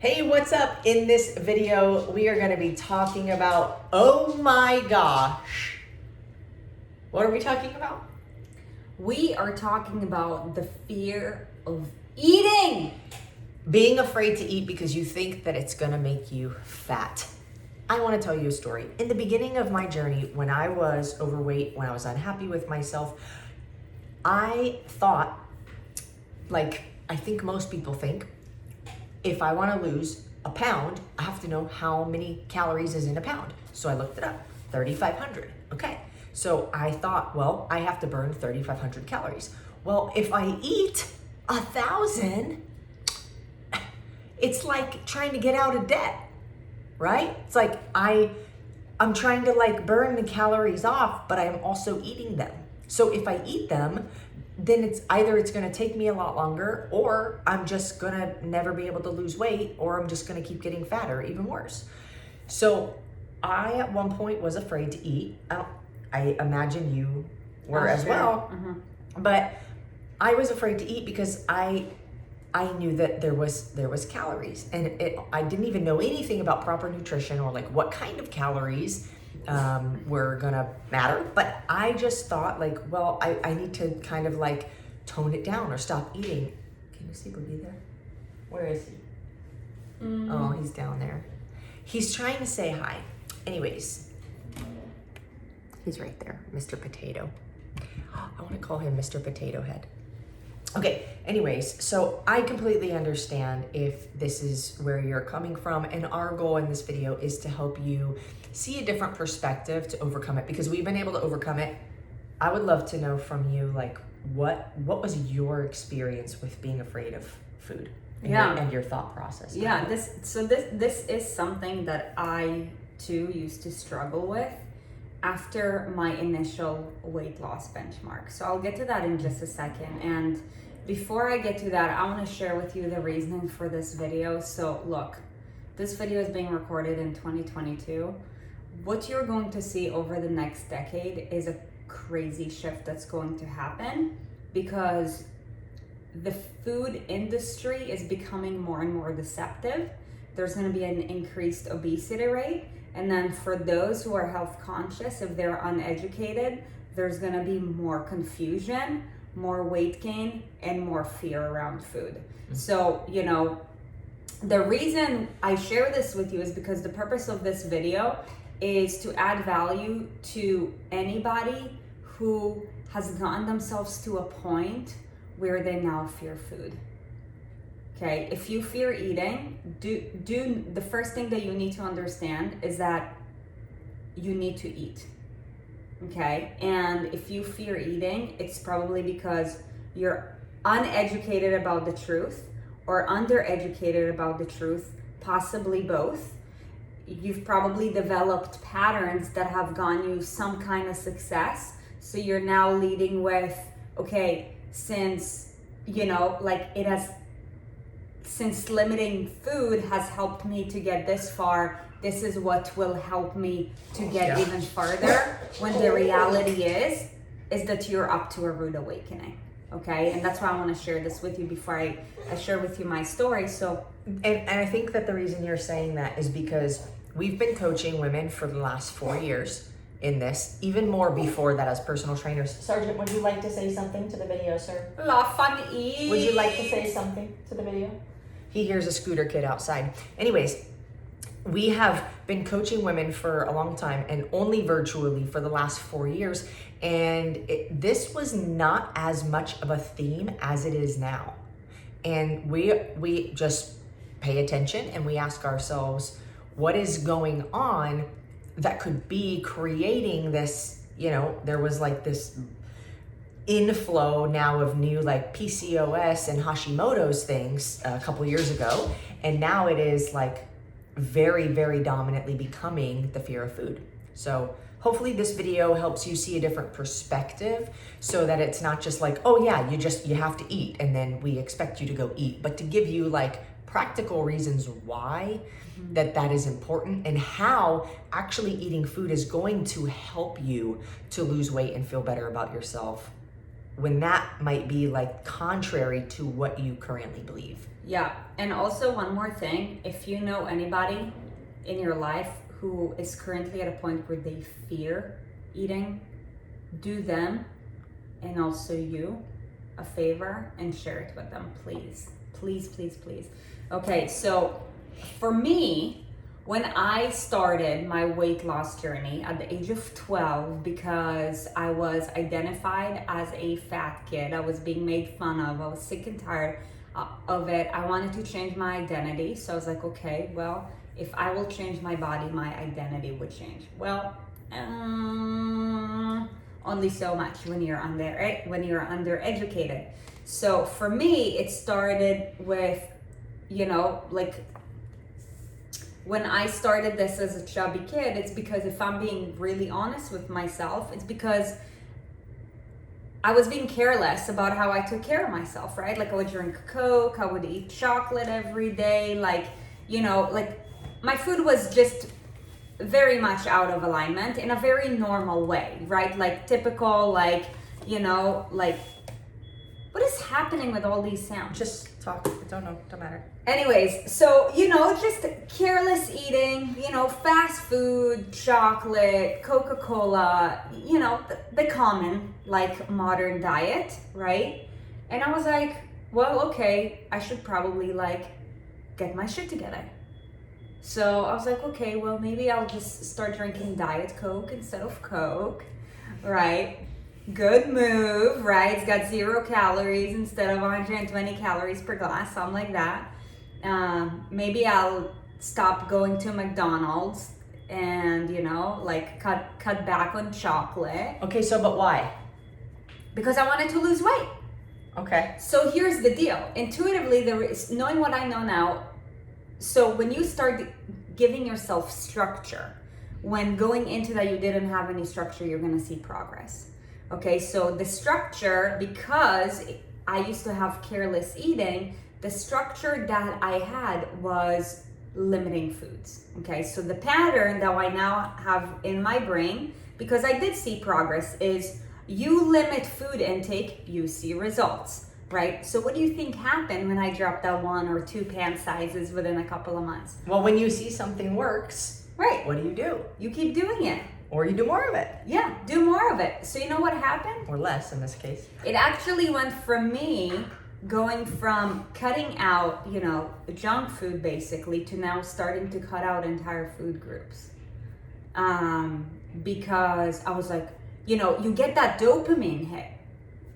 Hey, what's up? In this video, we are going to be talking about, oh my gosh. What are we talking about? We are talking about the fear of eating. Being afraid to eat because you think that it's going to make you fat. I want to tell you a story. In the beginning of my journey, when I was overweight, when I was unhappy with myself, I thought, like I think most people think, if I want to lose a pound, I have to know how many calories is in a pound. So I looked it up, 3,500. Okay. So I thought, well, I have to burn 3,500 calories. Well, if I eat 1,000, it's like trying to get out of debt, right? It's like I'm trying to like burn the calories off, but I'm also eating them. So if I eat them, then it's going to take me a lot longer, or I'm just going to never be able to lose weight, or I'm just going to keep getting fatter, even worse. So I, at one point, was afraid to eat. I imagine you were as well. Mm-hmm. But I was afraid to eat because I knew that there was calories, and I didn't even know anything about proper nutrition or like what kind of calories were gonna matter. But I just thought like, well, I need to kind of like tone it down or stop eating. Can you see Boogie there? Where is he? Oh, he's down there. He's trying to say hi. Anyways, he's right there, Mr. Potato. I want to call him Mr. Potato Head. Okay, anyways, so I completely understand if this is where you're coming from, and our goal in this video is to help you see a different perspective to overcome it, because we've been able to overcome it. I would love to know from you, like, what was your experience with being afraid of food and your thought process? Yeah, this is something that I too used to struggle with after my initial weight loss benchmark. So I'll get to that in just a second. And before I get to that, I want to share with you the reasoning for this video. So look, this video is being recorded in 2022. What you're going to see over the next decade is a crazy shift that's going to happen, because the food industry is becoming more and more deceptive. There's going to be an increased obesity rate. And then for those who are health conscious, if they're uneducated, there's going to be more confusion, more weight gain, and more fear around food. Mm-hmm. So, the reason I share this with you is because the purpose of this video is to add value to anybody who has gotten themselves to a point where they now fear food. Okay, if you fear eating, the first thing that you need to understand is that you need to eat. Okay, and if you fear eating, it's probably because you're uneducated about the truth or undereducated about the truth, possibly both. You've probably developed patterns that have gotten you some kind of success. So you're now leading with, okay, since limiting food has helped me to get this far, this is what will help me to get even further, when the reality is that you're up to a rude awakening. Okay, and that's why I want to share this with you before I share with you my story. So, and I think that the reason you're saying that is because we've been coaching women for the last 4 years in this, even more before that as personal trainers. Sergeant, would you like to say something to the video, sir? La funny. Would you like to say something to the video? He hears a scooter kid outside. Anyways, we have been coaching women for a long time, and only virtually for the last 4 years. And this was not as much of a theme as it is now. And we just pay attention and we ask ourselves, what is going on that could be creating this? There was like this inflow now of new like PCOS and Hashimoto's things a couple years ago, and now it is like very, very dominantly becoming the fear of food. So hopefully this video helps you see a different perspective, so that it's not just like, oh yeah, you have to eat and then we expect you to go eat, but to give you like practical reasons why that is important, and how actually eating food is going to help you to lose weight and feel better about yourself when that might be like contrary to what you currently believe. Yeah, and also one more thing, if you know anybody in your life who is currently at a point where they fear eating, do them and also you a favor and share it with them, please. Please, please, please. Okay, so for me, when I started my weight loss journey at the age of 12, because I was identified as a fat kid, I was being made fun of, I was sick and tired of it. I wanted to change my identity. So I was like, okay, well, if I will change my body, my identity would change. Well, only so much when you're undereducated. So for me, it started with, like when I started this as a chubby kid, it's because if I'm being really honest with myself, it's because I was being careless about how I took care of myself, right? Like I would drink Coke, I would eat chocolate every day. Like my food was just very much out of alignment in a very normal way, right? Like typical, what is happening with all these sounds? Just talk. Don't know. Don't matter. Anyways, so, just careless eating, fast food, chocolate, Coca-Cola, the common, modern diet, right? And I was like, well, okay, I should probably, get my shit together. So I was like, okay, well, maybe I'll just start drinking Diet Coke instead of Coke, right? Good move, right? It's got 0 calories instead of 120 calories per glass, something like that. Maybe I'll stop going to McDonald's and, cut back on chocolate. Okay, so but why? Because I wanted to lose weight. Okay. So here's the deal. Intuitively, knowing what I know now, so when you start giving yourself structure, when going into that you didn't have any structure, you're going to see progress. Okay, so the structure, because I used to have careless eating, the structure that I had was limiting foods. Okay, so the pattern that I now have in my brain, because I did see progress, is you limit food intake, you see results, right? So what do you think happened when I dropped that 1 or 2 pant sizes within a couple of months? Well, when you see something works, right? What do? You keep doing it. Or you do more of it. Yeah, do more of it. So you know what happened? Or less in this case. It actually went from me going from cutting out, junk food basically, to now starting to cut out entire food groups. Because I was like, you get that dopamine hit.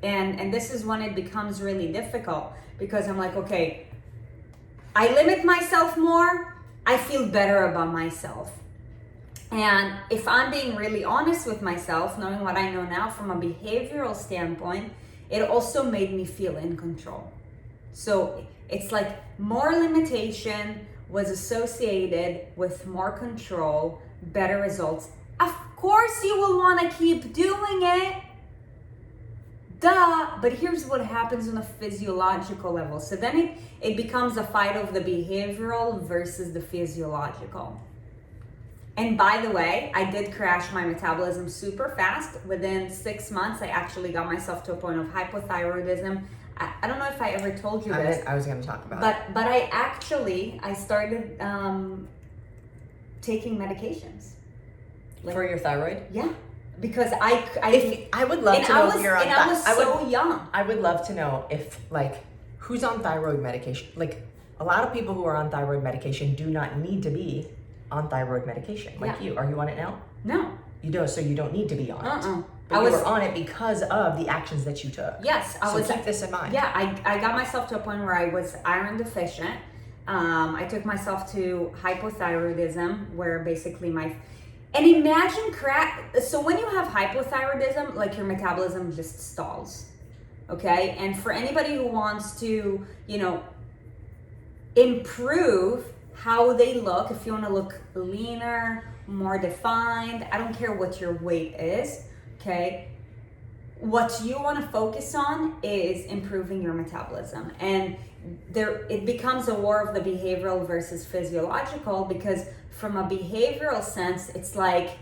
And this is when it becomes really difficult, because I'm like, okay, I limit myself more, I feel better about myself. And if I'm being really honest with myself, knowing what I know now from a behavioral standpoint, it also made me feel in control. So it's like more limitation was associated with more control, better results. Of course you will want to keep doing it. Duh. But here's what happens on a physiological level. So then it becomes a fight of the behavioral versus the physiological. And by the way, I did crash my metabolism super fast. Within 6 months, I actually got myself to a point of hypothyroidism. I don't know if I ever told you this. I was going to talk about it. But I started taking medications. For your thyroid? Yeah. Because I would love to know if you're on I was so young. I would love to know if, who's on thyroid medication. A lot of people who are on thyroid medication do not need to be on thyroid medication, you. Are you on it now? No. You don't, so you don't need to be on it. But you were on it because of the actions that you took. Yes, keep this in mind. Yeah, I got myself to a point where I was iron deficient. I took myself to hypothyroidism, where basically and imagine so when you have hypothyroidism, your metabolism just stalls. Okay, and for anybody who wants to, improve how they look, if you want to look leaner, more defined, I don't care what your weight is, okay? What you want to focus on is improving your metabolism. And it becomes a war of the behavioral versus physiological, because from a behavioral sense, it's like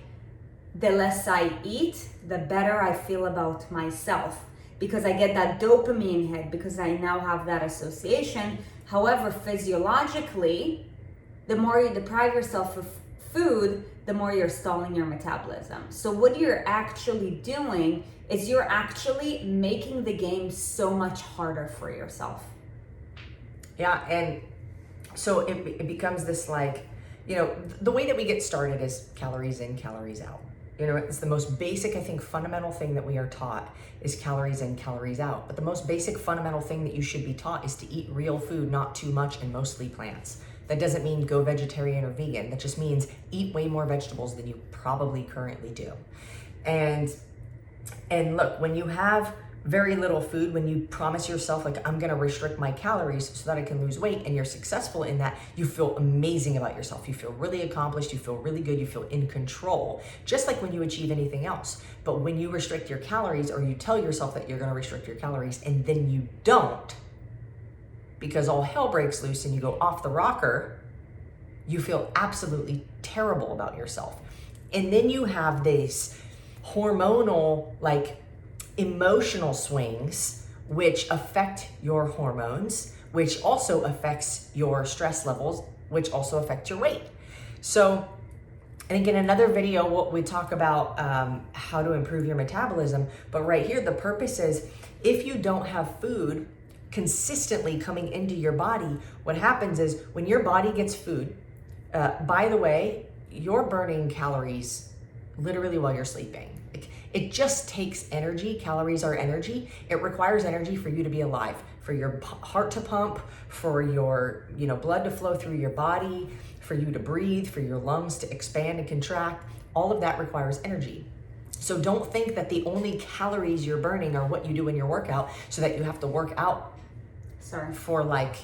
the less I eat, the better I feel about myself. because I get that dopamine hit because I now have that association. However, physiologically, the more you deprive yourself of food, the more you're stalling your metabolism. So what you're actually doing is you're actually making the game so much harder for yourself. Yeah, and so it becomes this like, you know, the way that we get started is calories in, calories out. You know, it's the most basic, I think, fundamental thing that we are taught is calories in, calories out. But the most basic fundamental thing that you should be taught is to eat real food, not too much, and mostly plants. That doesn't mean go vegetarian or vegan. That just means eat way more vegetables than you probably currently do. And look, when you have very little food, when you promise yourself, like, I'm gonna restrict my calories so that I can lose weight, and you're successful in that, you feel amazing about yourself. You feel really accomplished, you feel really good, you feel in control, just like when you achieve anything else. But when you restrict your calories, or you tell yourself that you're gonna restrict your calories, and then you don't, because all hell breaks loose and you go off the rocker, you feel absolutely terrible about yourself. And then you have this hormonal, like, emotional swings, which affect your hormones, which also affects your stress levels, which also affect your weight. So, I think in another video, we talk about how to improve your metabolism, but right here, the purpose is if you don't have food consistently coming into your body, what happens is when your body gets food, by the way, you're burning calories literally while you're sleeping. It just takes energy. Calories are energy. It requires energy for you to be alive, for your heart to pump, for your blood to flow through your body, for you to breathe, for your lungs to expand and contract. All of that requires energy. So don't think that the only calories you're burning are what you do in your workout, so that you have to work out for like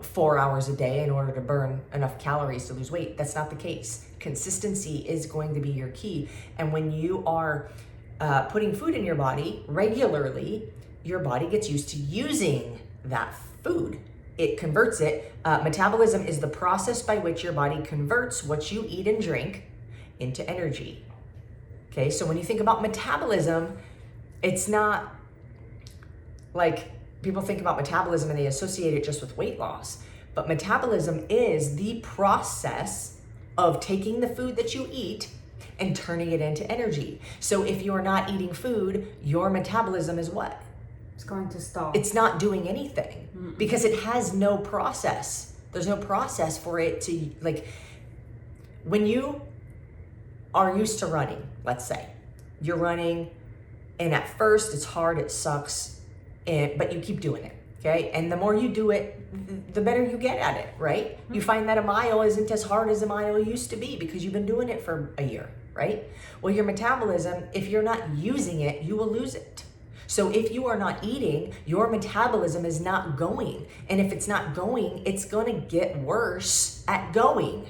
4 hours a day in order to burn enough calories to lose weight. That's not the case. Consistency is going to be your key. And when you are putting food in your body regularly, your body gets used to using that food. It converts it. Metabolism is the process by which your body converts what you eat and drink into energy. Okay, so when you think about metabolism, it's not like people think about metabolism and they associate it just with weight loss. But metabolism is the process of taking the food that you eat and turning it into energy. So if you're not eating food, your metabolism is what? It's going to stall. It's not doing anything because it has no process. There's no process for it to, like, when you are used to running, let's say, you're running and at first it's hard, it sucks, but you keep doing it, okay? And the more you do it, the better you get at it, right? You find that a mile isn't as hard as a mile used to be because you've been doing it for a year, right? Well, your metabolism, if you're not using it, you will lose it. So if you are not eating, your metabolism is not going. And if it's not going, it's gonna get worse at going.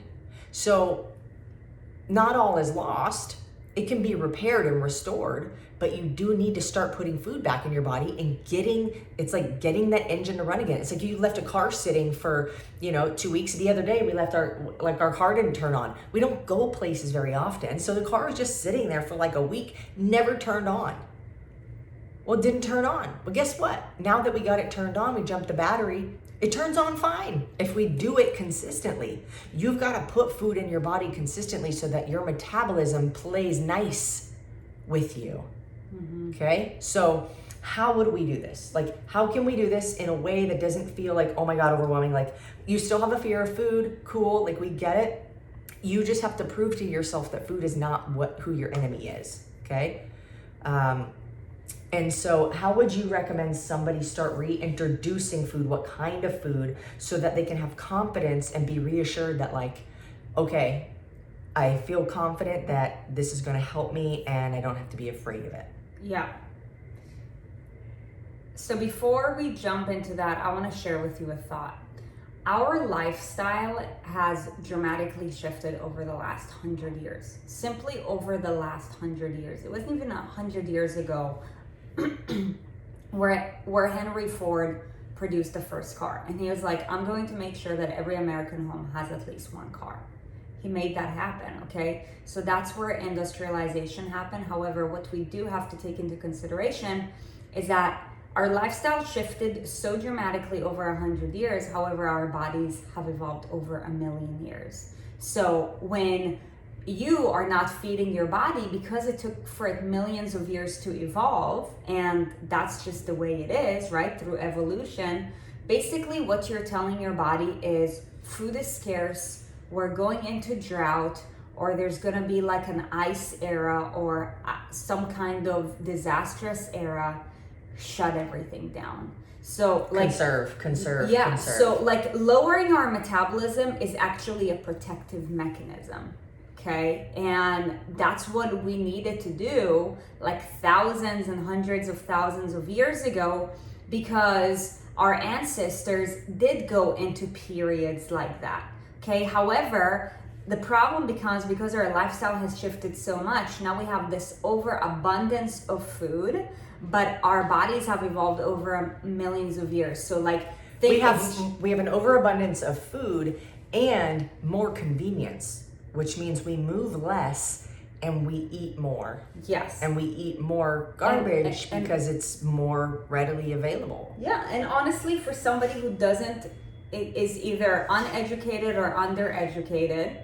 So not all is lost. It can be repaired and restored, but you do need to start putting food back in your body and it's like getting that engine to run again. It's like you left a car sitting for, 2 weeks. The other day we left our car didn't turn on. We don't go places very often. So the car was just sitting there for like a week, never turned on. Well, it didn't turn on. But guess what? Now that we got it turned on, we jumped the battery, it turns on fine if we do it consistently. You've got to put food in your body consistently so that your metabolism plays nice with you. Okay? So how would we do this? Like, how can we do this in a way that doesn't feel like, oh my God, overwhelming? Like, you still have a fear of food. Cool. Like, we get it. You just have to prove to yourself that food is not who your enemy is. Okay? And so how would you recommend somebody start reintroducing food? What kind of food, so that they can have confidence and be reassured that, like, okay, I feel confident that this is going to help me and I don't have to be afraid of it. Yeah. So before we jump into that, I want to share with you a thought. Our lifestyle has dramatically shifted over the last 100 years. Simply over the last 100 years. It wasn't even 100 years ago where Henry Ford produced the first car. And he was like, I'm going to make sure that every American home has at least one car. He made that happen, okay? So that's where industrialization happened. However, what we do have to take into consideration is that our lifestyle shifted so dramatically over 100 years. However, our bodies have evolved over 1,000,000 years. So when you are not feeding your body, because it took for it millions of years to evolve, and that's just the way it is, right? Through evolution, basically what you're telling your body is food is scarce, we're going into drought, or there's gonna be like an ice era or some kind of disastrous era. Shut everything down. So like conserve. Yeah. Conserve. So like lowering our metabolism is actually a protective mechanism. Okay. And that's what we needed to do like thousands and hundreds of thousands of years ago, because our ancestors did go into periods like that. Okay. However, the problem becomes, because our lifestyle has shifted so much, now we have this overabundance of food, but our bodies have evolved over millions of years. So like we have an overabundance of food and more convenience, which means we move less and we eat more. Yes. And we eat more garbage because it's more readily available. Yeah, and honestly, for somebody who is either uneducated or undereducated,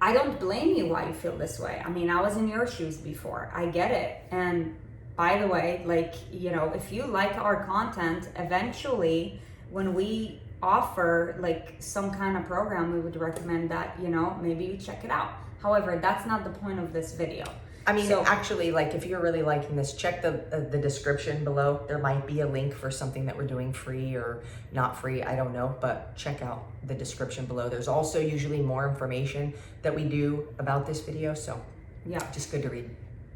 I don't blame you why you feel this way. I mean, I was in your shoes before. I get it. And by the way, like, you know, if you like our content, eventually when we offer like some kind of program, we would recommend that, you know, maybe you check it out. However, that's not the point of this video. I mean, actually, like, if you're really liking this, check the description below. There might be a link for something that we're doing free or not free. I don't know, but check out the description below. There's also usually more information that we do about this video. So yeah, just good to read.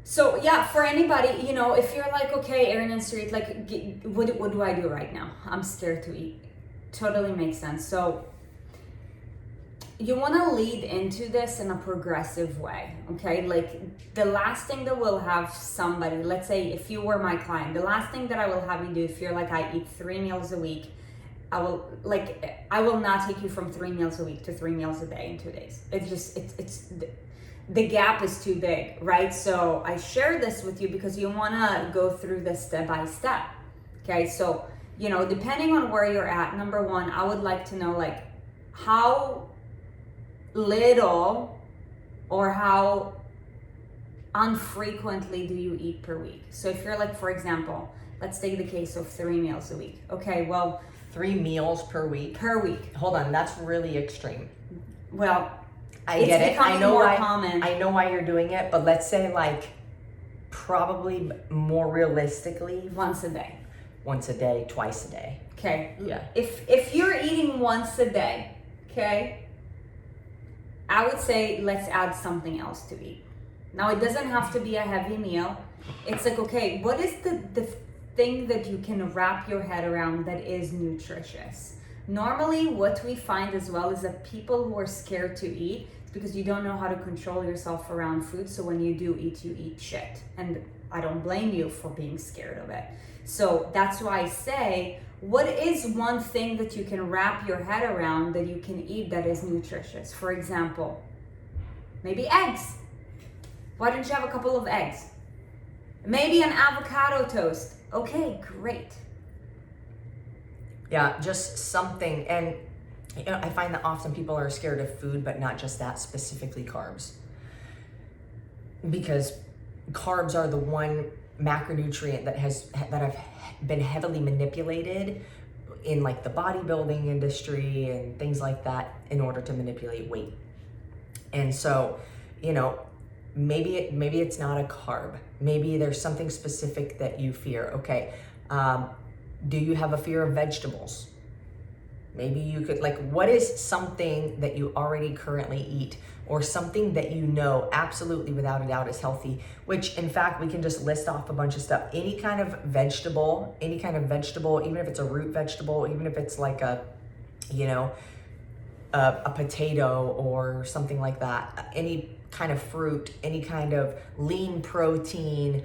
So yeah, for anybody, you know, if you're like, okay, Erin and Sarit, like, what do I do right now? I'm scared to eat. Totally makes sense. So you want to lead into this in a progressive way, okay? Like, the last thing that will have somebody, let's say if you were my client, the last thing that I will have you do, if you're like, I eat 3 meals a week, I will not take you from 3 meals a week to 3 meals a day in 2 days. It's just, the gap is too big, right? So I share this with you because you want to go through this step by step, okay? So, you know, depending on where you're at, number one, I would like to know, like, how little or how unfrequently do you eat per week? So if you're like, for example, let's take the case of 3 meals a week. Okay, well, 3 meals per week. Hold on, that's really extreme. Well, I get it. I know why. Common. I know why you're doing it, but let's say like probably more realistically, once a day. Once a day, twice a day. Okay. Yeah. If you're eating once a day, okay, I would say let's add something else to eat. Now, it doesn't have to be a heavy meal. It's like, okay, what is the thing that you can wrap your head around that is nutritious? Normally, what we find as well is that people who are scared to eat, it's because you don't know how to control yourself around food. So when you do eat, you eat shit. And I don't blame you for being scared of it. So that's why I say, what is one thing that you can wrap your head around that you can eat that is nutritious? For example, maybe eggs. Why don't you have a couple of eggs? Maybe an avocado toast. Okay, great. Yeah, just something. And you know, I find that often people are scared of food, but not just that, specifically carbs. Because carbs are the one macronutrient that have been heavily manipulated in like the bodybuilding industry and things like that in order to manipulate weight. And so, you know, maybe it's not a carb. Maybe there's something specific that you fear. Okay, do you have a fear of vegetables? Maybe you could, like, what is something that you already currently eat, or something that you know absolutely without a doubt is healthy, which in fact we can just list off a bunch of stuff. Any kind of vegetable, even if it's a root vegetable, even if it's like a potato or something like that, any kind of fruit, any kind of lean protein,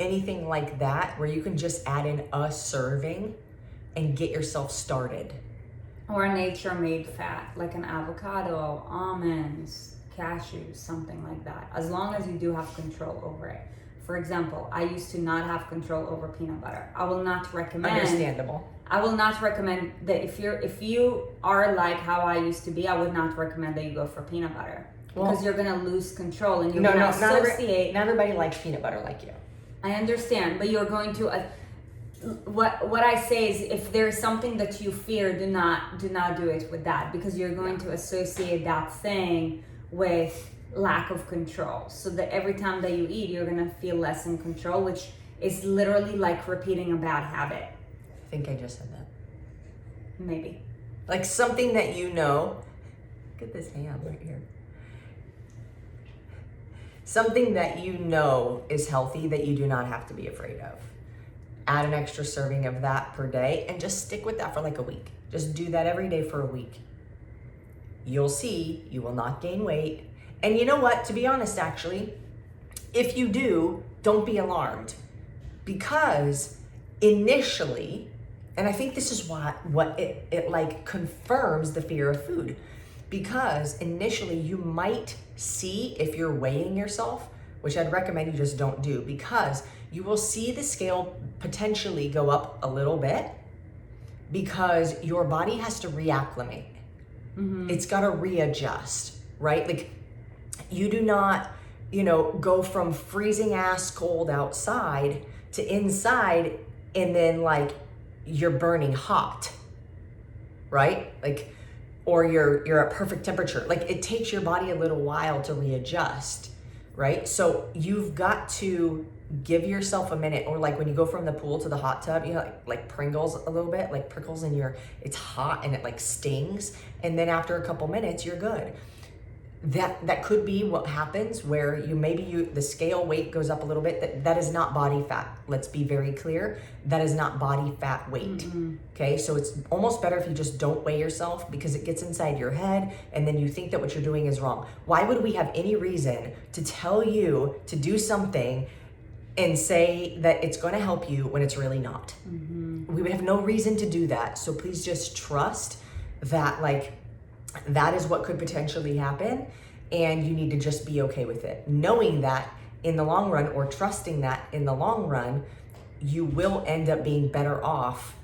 anything like that, where you can just add in a serving and get yourself started. or nature-made fat, like an avocado, almonds, cashews, something like that, as long as you do have control over it. For example, I used to not have control over peanut butter. I will not recommend. Understandable. I will not recommend that if you are like how I used to be, I would not recommend that you go for peanut butter, because you're gonna lose control and you're gonna associate. Not everybody likes peanut butter like you. I understand, but you're going to. What I say is, if there's something that you fear, do not do it with that, because you're going to associate that thing with lack of control. So that every time that you eat, you're gonna feel less in control, which is literally like repeating a bad habit. I think I just said that. Maybe. Like something that you know. Look at this ham right here. Something that you know is healthy that you do not have to be afraid of. Add an extra serving of that per day and just stick with that for like a week. Just do that every day for a week. You'll see you will not gain weight. And you know what? To be honest, actually, if you do, don't be alarmed. Because initially, and I think this is what it like confirms the fear of food. Because initially you might see, if you're weighing yourself, which I'd recommend you just don't do, because you will see the scale potentially go up a little bit because your body has to reacclimate. Mm-hmm. It's got to readjust, right? Like you do not, go from freezing ass cold outside to inside and then like you're burning hot, right? Like, or you're at perfect temperature. Like it takes your body a little while to readjust, right? So you've got to give yourself a minute, or like when you go from the pool to the hot tub, like Pringles a little bit, like prickles in it's hot and it like stings. And then after a couple minutes, you're good. That could be what happens, where the scale weight goes up a little bit. That is not body fat. Let's be very clear. That is not body fat weight. Mm-hmm. Okay, so it's almost better if you just don't weigh yourself, because it gets inside your head and then you think that what you're doing is wrong. Why would we have any reason to tell you to do something and say that it's going to help you when it's really not? Mm-hmm. We would have no reason to do that. So please just trust that that is what could potentially happen, and you need to just be okay with it. Knowing that in the long run, or trusting that in the long run, you will end up being better off,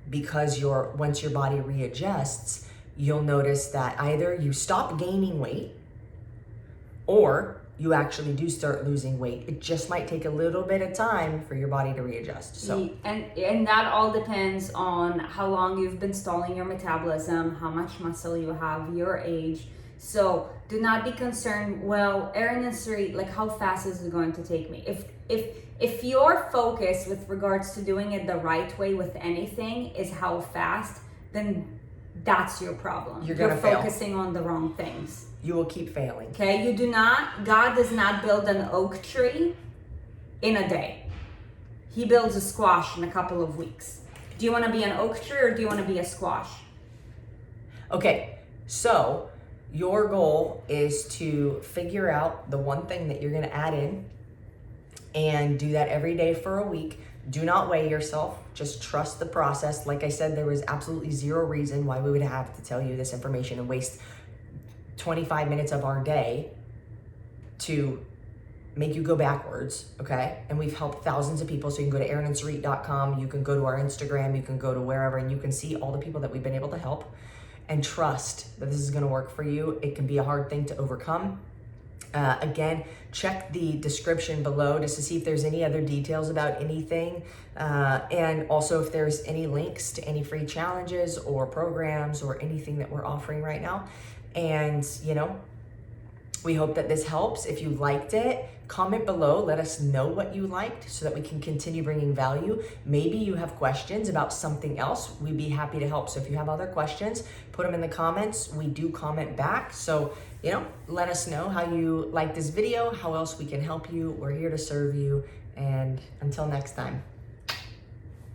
because once your body readjusts, you'll notice that either you stop gaining weight or you actually do start losing weight. It just might take a little bit of time for your body to readjust. So, and that all depends on how long you've been stalling your metabolism, how much muscle you have, your age. So do not be concerned, well, Erin and Sarit, like how fast is it going to take me? If your focus with regards to doing it the right way with anything is how fast, then that's your problem. You're focusing on the wrong things. You will keep failing. Okay, God does not build an oak tree in a day. He builds a squash in a couple of weeks. Do you want to be an oak tree or do you want to be a squash? Okay, so your goal is to figure out the one thing that you're going to add in and do that every day for a week. Do not weigh yourself. Just trust the process. Like I said, there was absolutely zero reason why we would have to tell you this information and waste 25 minutes of our day to make you go backwards, okay? And we've helped thousands of people. So you can go to erinandsarit.com, you can go to our Instagram, you can go to wherever, and you can see all the people that we've been able to help, and trust that this is gonna work for you. It can be a hard thing to overcome. Again, check the description below just to see if there's any other details about anything. And also if there's any links to any free challenges or programs or anything that we're offering right now. And, we hope that this helps. If you liked it, comment below. Let us know what you liked so that we can continue bringing value. Maybe you have questions about something else. We'd be happy to help. So if you have other questions, put them in the comments. We do comment back. So, let us know how you like this video, how else we can help you. We're here to serve you. And until next time.